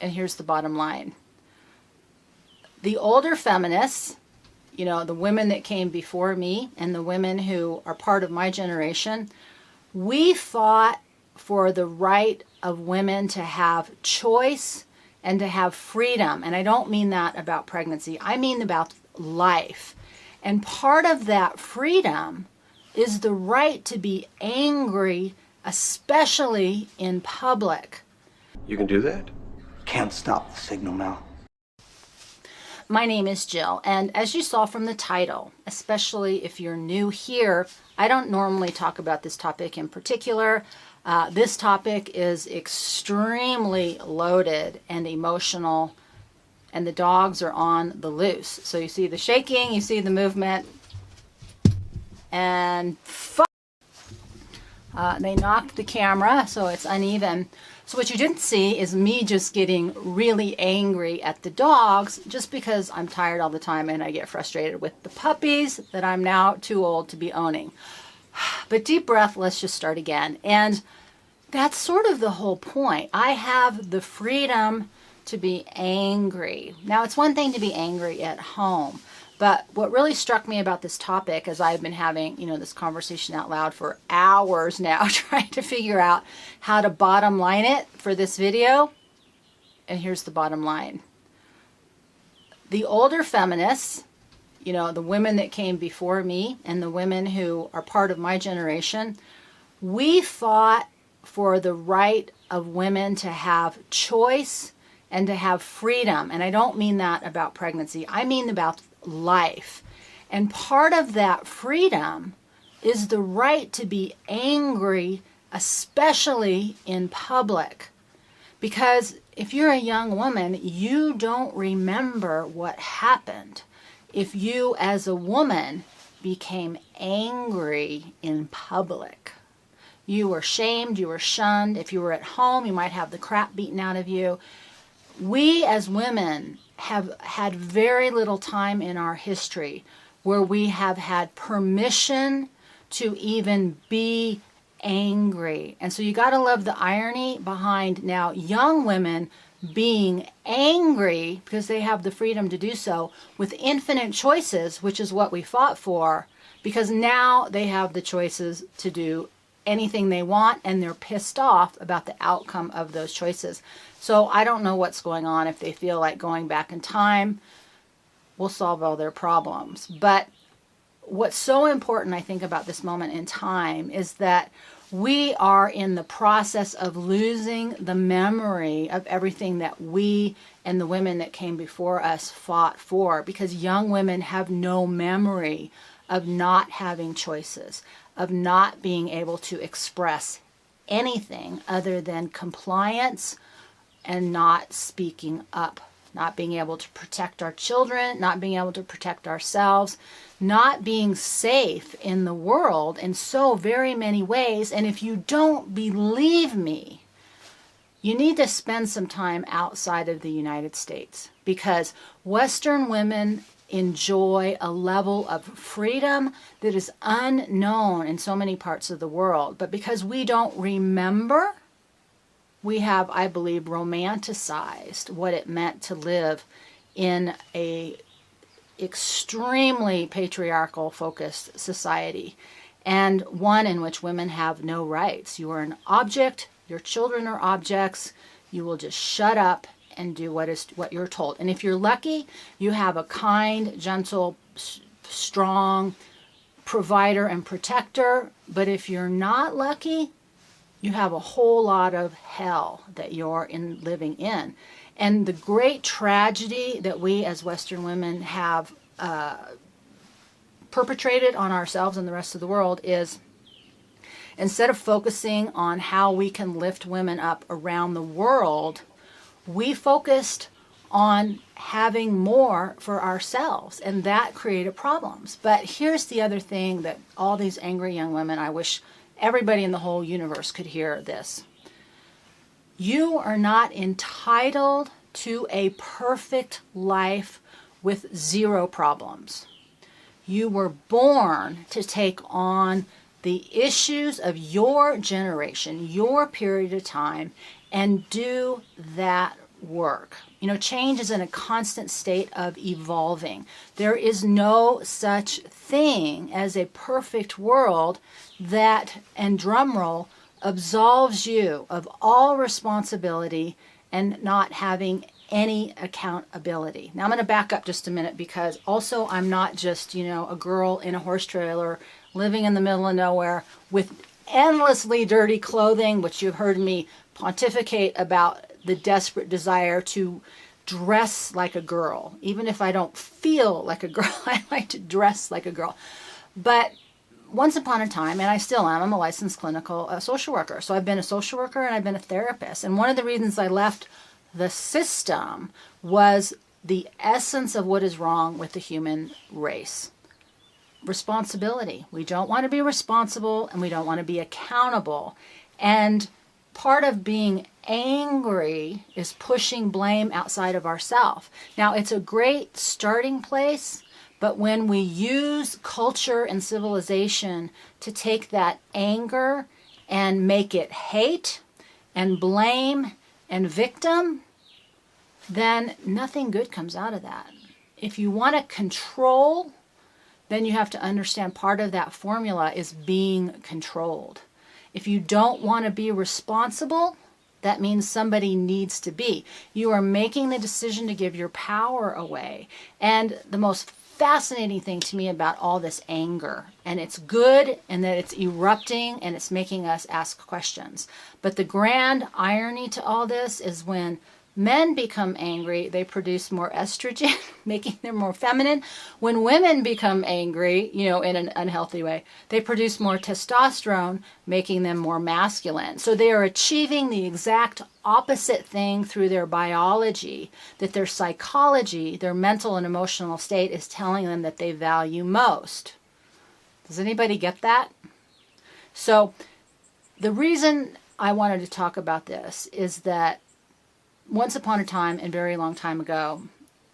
and here's the bottom line. The older feminists, the women that came before me and the women who are part of my generation, we fought for the right of women to have choice and to have freedom. And I don't mean that about pregnancy. I mean about life. And part of that freedom is the right to be angry, especially in public. You can do that? Can't stop the signal now. My name is Jill, and as you saw from the title, especially if you're new here, I don't normally talk about this topic in particular. This topic is extremely loaded and emotional, and the dogs are on the loose. So you see the shaking, you see the movement, and they knocked the camera, so it's uneven. So what you didn't see is me just getting really angry at the dogs just because I'm tired all the time and I get frustrated with the puppies that I'm now too old to be owning. But deep breath, let's just start again. And that's sort of the whole point. I have the freedom to be angry. Now, it's one thing to be angry at home, but what really struck me about this topic, as I've been having, this conversation out loud for hours now, trying to figure out how to bottom line it for this video, and here's the bottom line. The older feminists, the women that came before me and the women who are part of my generation, we fought for the right of women to have choice and to have freedom. And I don't mean that about pregnancy. I mean about life. And part of that freedom is the right to be angry, especially in public. Because if you're a young woman, you don't remember what happened if you as a woman became angry in public. You were shamed, you were shunned. If you were at home, you might have the crap beaten out of you. We as women have had very little time in our history where we have had permission to even be angry. And so you got to love the irony behind now young women being angry because they have the freedom to do so with infinite choices, which is what we fought for, because now they have the choices to do anything they want and they're pissed off about the outcome of those choices. So I don't know what's going on. If they feel like going back in time, we'll solve all their problems. But what's so important, I think, about this moment in time is that we are in the process of losing the memory of everything that we and the women that came before us fought for, because young women have no memory of not having choices, of not being able to express anything other than compliance and not speaking up, not being able to protect our children, not being able to protect ourselves, not being safe in the world in so very many ways. And if you don't believe me, you need to spend some time outside of the United States, because Western women enjoy a level of freedom that is unknown in so many parts of the world. But because we don't remember, we have, I believe, romanticized what it meant to live in a extremely patriarchal focused society, and one in which women have no rights. You are an object, your children are objects, you will just shut up and do what you're told. And if you're lucky, you have a kind, gentle, strong provider and protector. But if you're not lucky, you have a whole lot of hell that you're living in. And the great tragedy that we as Western women have perpetrated on ourselves and the rest of the world is, instead of focusing on how we can lift women up around the world, we focused on having more for ourselves, and that created problems. But here's the other thing that all these angry young women, I wish everybody in the whole universe could hear this. You are not entitled to a perfect life with zero problems. You were born to take on the issues of your generation, your period of time, and do that work. You know, change is in a constant state of evolving. There is no such thing as a perfect world that, and drum roll, absolves you of all responsibility and not having any accountability. Now I'm going to back up just a minute, because also I'm not just, you know, a girl in a horse trailer living in the middle of nowhere with endlessly dirty clothing, which you've heard me pontificate about the desperate desire to dress like a girl. Even if I don't feel like a girl, I like to dress like a girl. But once upon a time, and I still am, I'm a licensed clinical social worker. So I've been a social worker and I've been a therapist. And one of the reasons I left the system was the essence of what is wrong with the human race. Responsibility. We don't want to be responsible and we don't want to be accountable. And part of being angry is pushing blame outside of ourselves. Now, it's a great starting place, but when we use culture and civilization to take that anger and make it hate and blame and victim, then nothing good comes out of that. If you want to control, then you have to understand part of that formula is being controlled. If you don't want to be responsible, that means somebody needs to be. You are making the decision to give your power away. And the most fascinating thing to me about all this anger, and it's good and that it's erupting and it's making us ask questions. But the grand irony to all this is when men become angry, they produce more estrogen, making them more feminine. When women become angry, you know, in an unhealthy way, they produce more testosterone, making them more masculine. So they are achieving the exact opposite thing through their biology that their psychology, their mental and emotional state is telling them that they value most. Does anybody get that? So the reason I wanted to talk about this is that once upon a time, and very long time ago,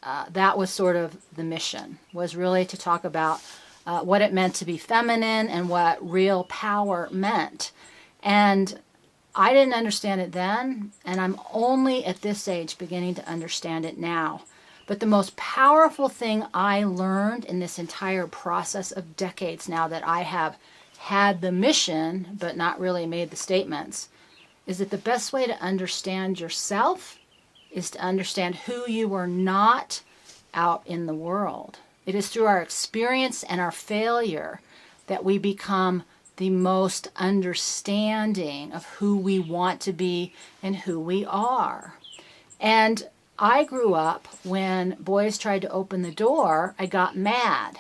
that was sort of the mission, was really to talk about what it meant to be feminine and what real power meant. And I didn't understand it then, and I'm only at this age beginning to understand it now. But the most powerful thing I learned in this entire process of decades now that I have had the mission, but not really made the statements, is that the best way to understand yourself is to understand who you are not out in the world. It is through our experience and our failure that we become the most understanding of who we want to be and who we are. And I grew up when boys tried to open the door, I got mad.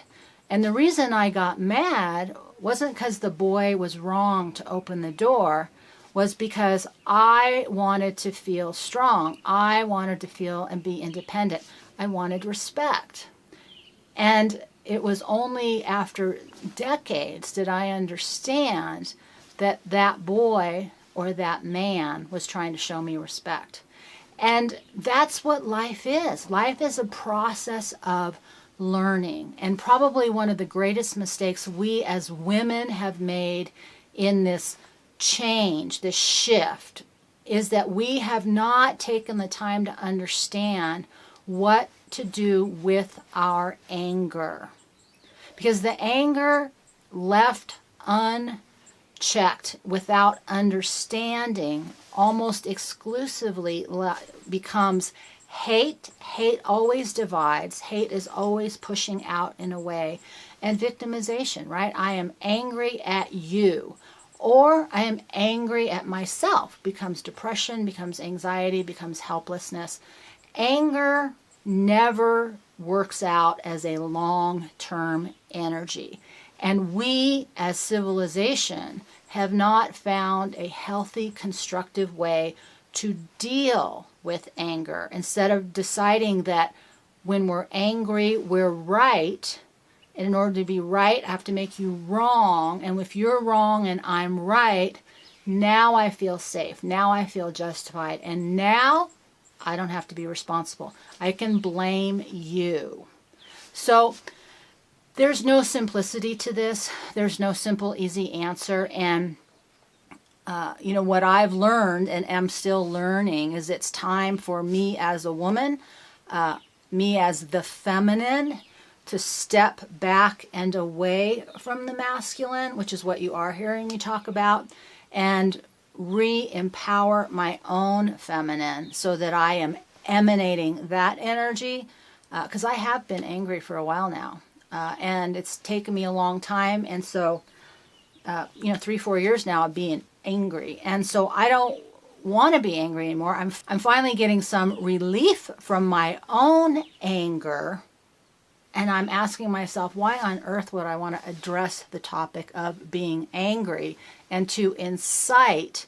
And the reason I got mad wasn't because the boy was wrong to open the door, was because I wanted to feel strong. I wanted to feel and be independent. I wanted respect. And it was only after decades did I understand that that boy or that man was trying to show me respect. And that's what life is. Life is a process of learning. And probably one of the greatest mistakes we as women have made in this change, this shift, is that we have not taken the time to understand what to do with our anger. Because the anger left unchecked without understanding almost exclusively becomes hate. Hate always divides. Hate is always pushing out in a way. And victimization, right? I am angry at you. Or I am angry at myself, becomes depression, becomes anxiety, becomes helplessness. Anger never works out as a long-term energy. And we, as civilization, have not found a healthy, constructive way to deal with anger. Instead of deciding that when we're angry, we're right, and in order to be right, I have to make you wrong. And if you're wrong and I'm right, now I feel safe. Now I feel justified. And now I don't have to be responsible. I can blame you. So there's no simplicity to this. There's no simple, easy answer. And what I've learned and am still learning is it's time for me as a woman, me as the feminine, to step back and away from the masculine, which is what you are hearing me talk about, and re-empower my own feminine so that I am emanating that energy, because I have been angry for a while now, and it's taken me a long time, and so 3-4 years now of being angry, and so I don't want to be angry anymore. I'm finally getting some relief from my own anger, and I'm asking myself, why on earth would I want to address the topic of being angry and to incite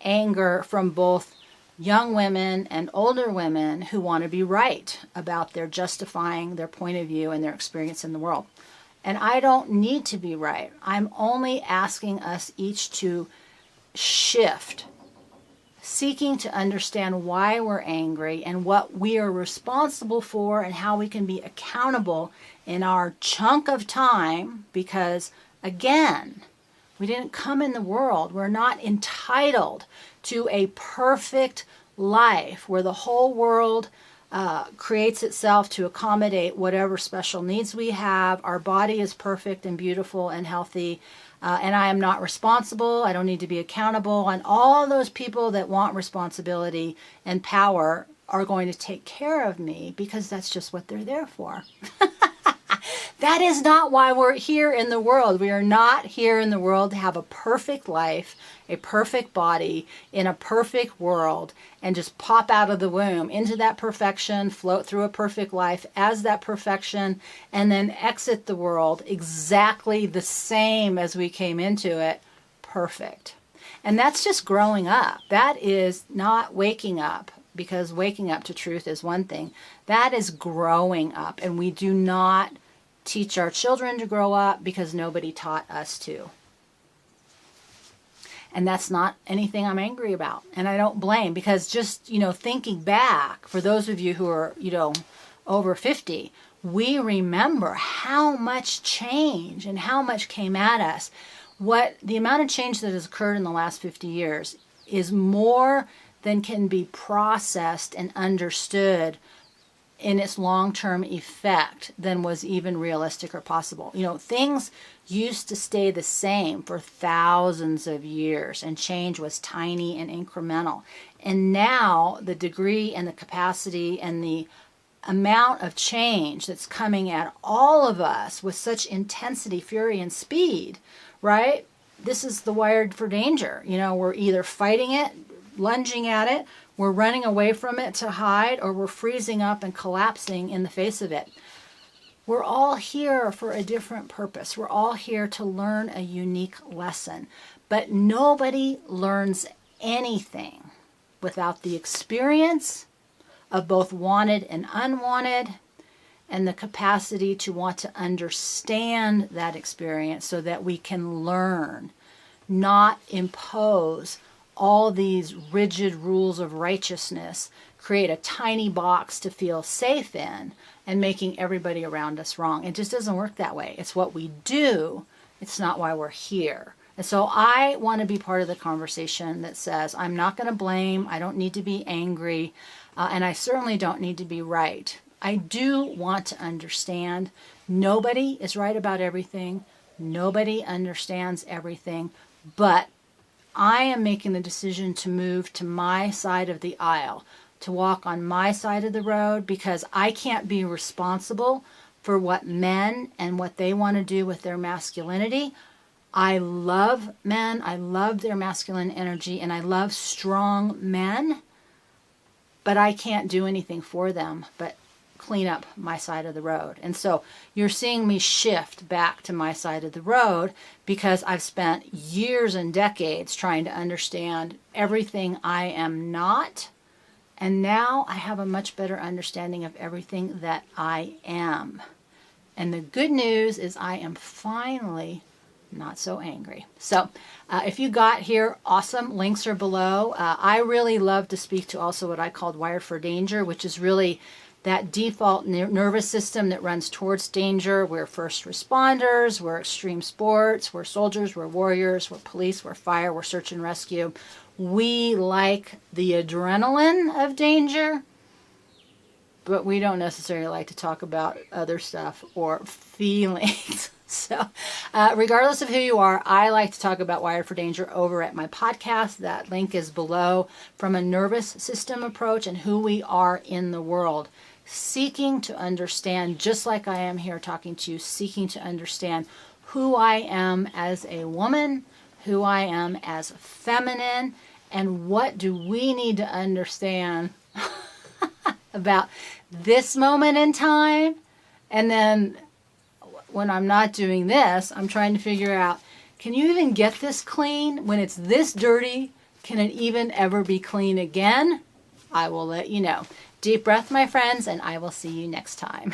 anger from both young women and older women who want to be right about their justifying their point of view and their experience in the world. And I don't need to be right. I'm only asking us each to shift, seeking to understand why we're angry and what we are responsible for and how we can be accountable in our chunk of time, because again, we didn't come in the world. We're not entitled to a perfect life where the whole world creates itself to accommodate whatever special needs we have. Our body is perfect and beautiful and healthy, and I am not responsible. I don't need to be accountable. And all those people that want responsibility and power are going to take care of me because that's just what they're there for. That is not why we're here in the world. We are not here in the world to have a perfect life, a perfect body, in a perfect world, and just pop out of the womb into that perfection, float through a perfect life as that perfection, and then exit the world exactly the same as we came into it, perfect. And that's just growing up. That is not waking up, because waking up to truth is one thing. That is growing up, and we do not teach our children to grow up because nobody taught us to. And that's not anything I'm angry about. And I don't blame, because just, thinking back, for those of you who are, over 50, we remember how much change and how much came at us. What the amount of change that has occurred in the last 50 years is more than can be processed and understood in its long-term effect than was even realistic or possible. Things used to stay the same for thousands of years, and change was tiny and incremental. And now the degree and the capacity and the amount of change that's coming at all of us with such intensity, fury, and speed, right? This is the wired for danger. We're either fighting it, lunging at it, we're running away from it to hide, or we're freezing up and collapsing in the face of it. We're all here for a different purpose. We're all here to learn a unique lesson. But nobody learns anything without the experience of both wanted and unwanted, and the capacity to want to understand that experience so that we can learn, not impose all these rigid rules of righteousness, create a tiny box to feel safe in, and making everybody around us wrong. It just doesn't work that way. It's what we do. It's not why we're here. And so I want to be part of the conversation that says, I'm not going to blame, I don't need to be angry, and I certainly don't need to be right. I do want to understand. Nobody is right about everything. Nobody understands everything, but I am making the decision to move to my side of the aisle, to walk on my side of the road, because I can't be responsible for what men and what they want to do with their masculinity. I love men, I love their masculine energy, and I love strong men, but I can't do anything for them but clean up my side of the road. And so you're seeing me shift back to my side of the road because I've spent years and decades trying to understand everything I am not. And now I have a much better understanding of everything that I am. And the good news is I am finally not so angry. So if you got here, awesome. Links are below. I really love to speak to also what I called Wired for Danger, which is really that default nervous system that runs towards danger. We're first responders, we're extreme sports, we're soldiers, we're warriors, we're police, we're fire, we're search and rescue. We like the adrenaline of danger, but we don't necessarily like to talk about other stuff or feelings. So regardless of who you are, I like to talk about Wired for Danger over at my podcast. That link is below, from a nervous system approach and who we are in the world. Seeking to understand, just like I am here talking to you, seeking to understand who I am as a woman, who I am as feminine, and what do we need to understand about this moment in time. And then when I'm not doing this, I'm trying to figure out, can you even get this clean? When it's this dirty, can it even ever be clean again? I will let you know. Deep breath, my friends, and I will see you next time.